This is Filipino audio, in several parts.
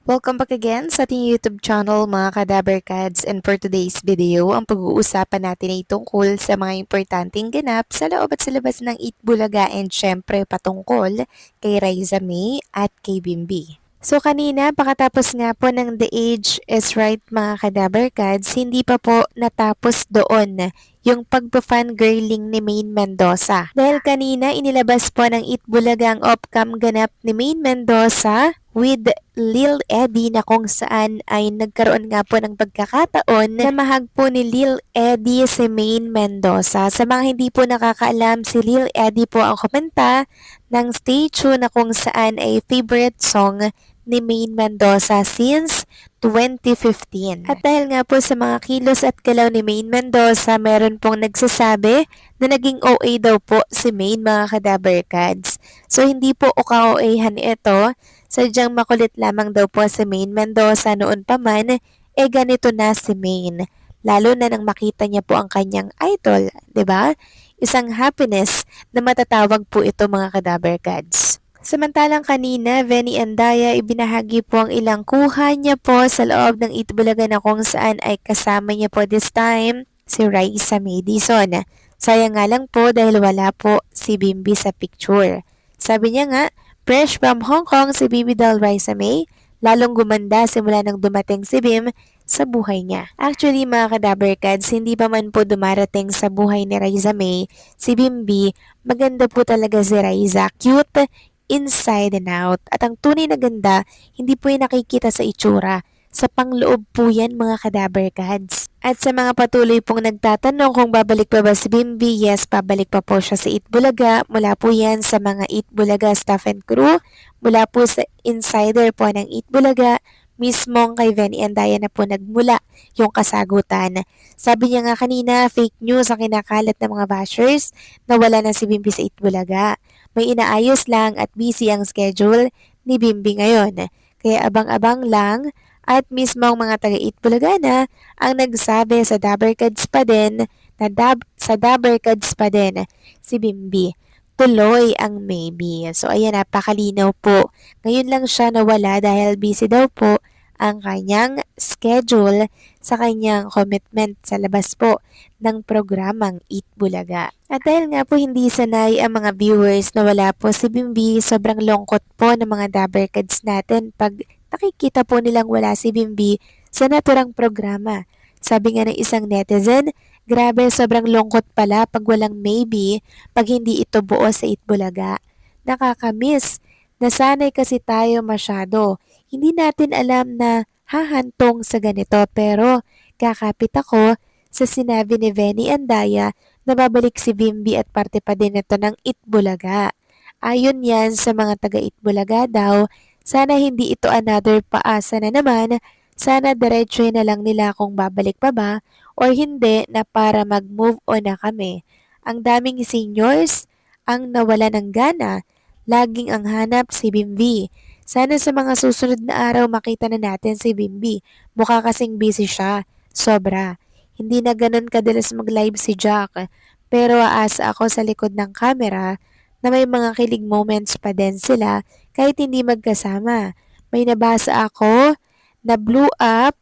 Welcome back again sa ating YouTube channel mga Kadaberkads, and for today's video, ang pag-uusapan natin ay tungkol sa mga importanteng ganap sa loob at sa labas ng Eat Bulaga and syempre patungkol kay Raisa May at kay Bimbi. So kanina, pakatapos nga po ng The Age is Right mga Kadaberkads, hindi pa po natapos doon yung pagpa-fangirling ni Maine Mendoza. Dahil kanina inilabas po ng Eat Bulaga ang off-cam ganap ni Maine Mendoza with Lil Eddie na kung saan ay nagkaroon nga po ng pagkakataon na mahag po ni Lil Eddie si Maine Mendoza. Sa mga hindi po nakakaalam, si Lil Eddie po ang kumanta ng Stay Tuned na kung saan ay favorite song ni Maine Mendoza since 2015. At dahil nga po sa mga kilos at galaw ni Maine Mendoza, meron pong nagsasabi na naging OA daw po si Maine mga Kadaberkads. So hindi po uka-OA-han ito, sadyang makulit lamang daw po si Maine Mendoza noon pa man, ganito na si Maine. Lalo na nang makita niya po ang kanyang idol, 'di ba? Isang happiness na matatawag po ito mga Kadaberkads. Samantalang kanina, Venny Andaya ibinahagi po ang ilang kuha niya po sa loob ng Itbulaga na kung saan ay kasama niya po this time si Raisa Madison. Sayang nga lang po dahil wala po si Bimbi sa picture. Sabi niya nga, fresh from Hong Kong si Bibi Doll Raisa May, lalong gumanda simula nang dumating si Bim sa buhay niya. Actually mga Kadaberkads, hindi pa man po dumarating sa buhay ni Raisa May, si Bimbi, maganda po talaga si Raisa. Cute, inside and out. At ang tunay na ganda, hindi po yung nakikita sa itsura. Sa pangloob po yan mga Kadaberkads. At sa mga patuloy pong nagtatanong kung babalik pa ba si Bimbi, yes, babalik pa po siya sa Eat Bulaga. Mula po yan sa mga Eat Bulaga staff and crew. Mula po sa insider po ng Eat Bulaga. Mismong kay Venny Andaya na po nagmula yung kasagutan. Sabi niya nga kanina, fake news ang kinakalat ng mga bashers na wala na si Bimbi sa Eat Bulaga. May inaayos lang at busy ang schedule ni Bimbi ngayon. Kaya abang-abang lang at mismo ang mga taga-Eat Bulagana ang nagsabi sa Dabarkads pa din na sa Dabarkads pa din si Bimbi. Tuloy ang maybe. So ayan, napakalinaw po. Ngayon lang siya nawala dahil busy daw po ang kanyang schedule sa kanyang commitment sa labas po ng programang Eat Bulaga. At dahil nga po hindi sanay ang mga viewers na wala po si Bimbi, sobrang lungkot po ng mga Dabarkads natin pag nakikita po nilang wala si Bimbi sa naturang programa. Sabi nga ng isang netizen, grabe sobrang lungkot pala pag walang maybe pag hindi ito buo sa Eat Bulaga. Nakakamiss. Nasanay kasi tayo masyado. Hindi natin alam na hahantong sa ganito pero kakapit ako sa sinabi ni Venny Andaya na babalik si Bimbi at parte pa din ito ng Itbulaga. Ayon yan sa mga taga Itbulaga daw, sana hindi ito another paasa na naman, sana diretso na lang nila kung babalik pa ba or hindi na para mag-move on na kami. Ang daming seniors ang nawala ng gana, laging ang hanap si Bimbi. Sana sa mga susunod na araw makita na natin si Bimbi. Mukha kasing busy siya. Sobra. Hindi na ganun kadalas mag-live si Jack. Pero aasa ako sa likod ng camera na may mga kilig moments pa din sila kahit hindi magkasama. May nabasa ako na blew up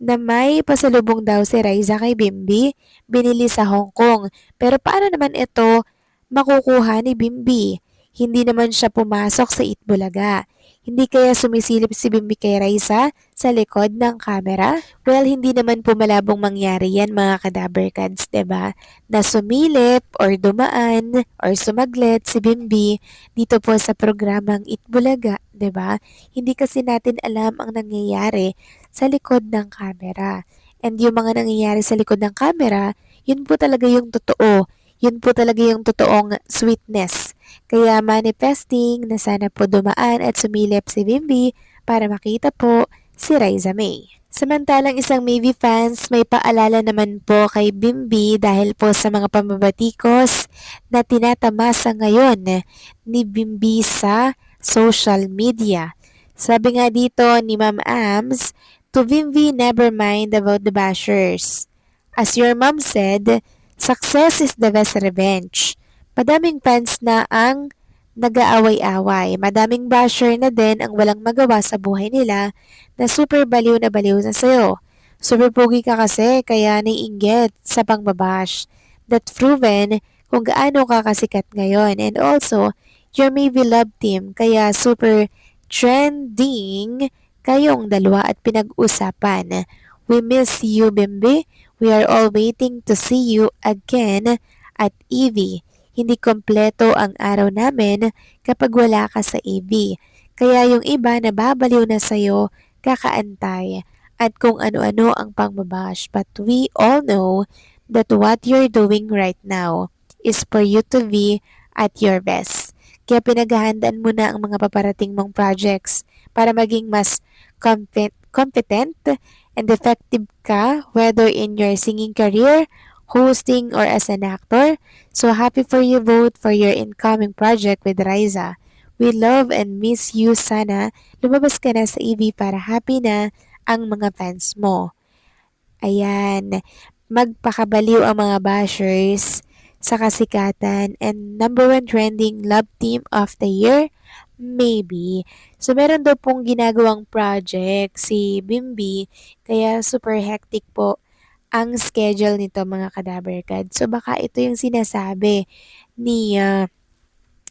na may pasalubong daw si Raisa kay Bimbi, binili sa Hong Kong. Pero paano naman ito makukuha ni Bimbi? Hindi naman siya pumasok sa Itbulaga. Hindi kaya sumisilip si Bimbi kay Raisa sa likod ng kamera? Well, hindi naman po malabong mangyari yan mga Kadaberkads, 'di ba? Na sumilip or dumaan or sumaglit si Bimbi dito po sa programang Itbulaga, 'di ba? Hindi kasi natin alam ang nangyayari sa likod ng kamera. And yung mga nangyayari sa likod ng kamera, yun po talaga yung totoo. Yun po talaga yung totoong sweetness. Kaya manifesting na sana po dumaan at sumilip si Bimbi para makita po si Raisa May. Samantalang isang Maybe fans may paalala naman po kay Bimbi dahil po sa mga pambabatikos na tinatamasa ngayon ni Bimbi sa social media. Sabi nga dito ni Ma'am Ams, to Bimbi never mind about the bashers. As your mom said, success is the best revenge. Madaming fans na ang nag-aaway-away. Madaming basher na din ang walang magawa sa buhay nila na super baliw na baliw na sa'yo. Super pogi ka kasi kaya naiinggit sa pangbabash. That's proven kung gaano ka kasikat ngayon. And also, you're may beloved team kaya super trending kayong dalawa at pinag-usapan. We miss you, Bimbi. We are all waiting to see you again at EV. Hindi kompleto ang araw namin kapag wala ka sa EV. Kaya yung iba nababaliw na sa'yo, kakaantay at kung ano-ano ang pangbabash. But we all know that what you're doing right now is for you to be at your best. Kaya pinaghahandaan mo na ang mga paparating mong projects para maging mas competent and effective ka whether in your singing career, hosting, or as an actor. So happy for you both for your incoming project with Riza. We love and miss you. Sana lumabas ka na sa EV para happy na ang mga fans mo. Ayan, magpakabaliw ang mga bashers sa kasikatan and number one trending love team of the year. Maybe. So, meron daw pong ginagawang project si Bimbi, kaya super hectic po ang schedule nito mga kadaberkad. So, baka ito yung sinasabi ni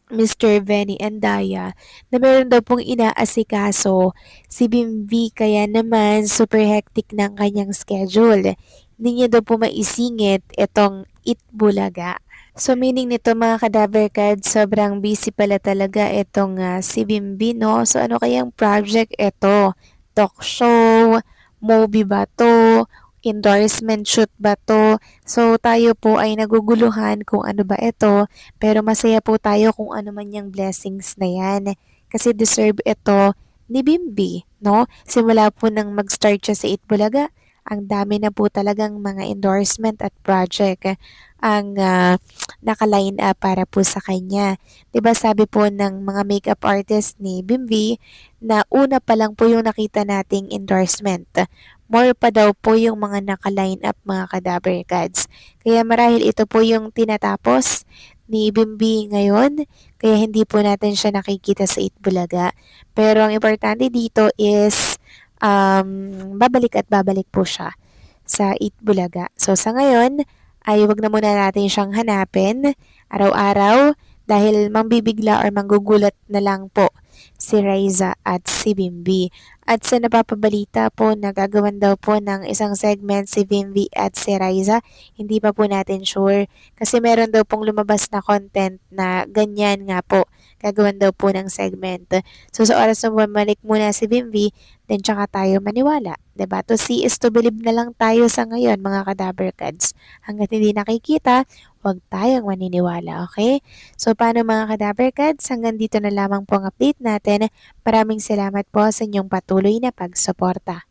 Mr. Benny and Daya na meron daw pong inaasikaso si Bimbi kaya naman super hectic ng kanyang schedule. Hindi niya daw po maisingit itong Itbulaga. So meaning nito mga kadaverkad, sobrang busy pala talaga itong si Bimbi, no? So ano kayang project ito? Talk show, movie ba to? Endorsement shoot ba to? So tayo po ay naguguluhan kung ano ba ito, pero masaya po tayo kung ano man yung blessings na yan. Kasi deserve ito ni Bimbi, no? Simula po nang mag-start siya sa Itbulaga, ang dami na po talagang mga endorsement at project ang naka-line up para po sa kanya. 'Di ba sabi po ng mga makeup artist ni Bimbi na una pa lang po yung nakita nating endorsement. More pa daw po yung mga naka-line up mga Kadaver Gods. Kaya marahil ito po yung tinatapos ni Bimbi ngayon, kaya hindi po natin siya nakikita sa Itbulaga. Pero ang importante dito is babalik at babalik po siya sa Itbulaga. So sa ngayon, ay wag na muna natin siyang hanapin araw-araw dahil mambibigla or manggugulat na lang po si Raiza at si Bimbi. At sa napapabalita po na gagawan daw po ng isang segment si Bimbi at si Raiza, hindi pa po natin sure kasi meron daw pong lumabas na content na ganyan nga po, gagawan daw po ng segment. So sa oras na bumalik muna si Bimbi, then tsaka tayo maniwala. 'Di ba? To see is to believe na lang tayo sa ngayon mga Kadaver Cats. Hanggat hindi nakikita, huwag tayong maniniwala, okay? So paano mga Kadaver Cats? Hanggang dito na lamang po ang update natin. Maraming salamat po sa inyong patuloy na pagsuporta.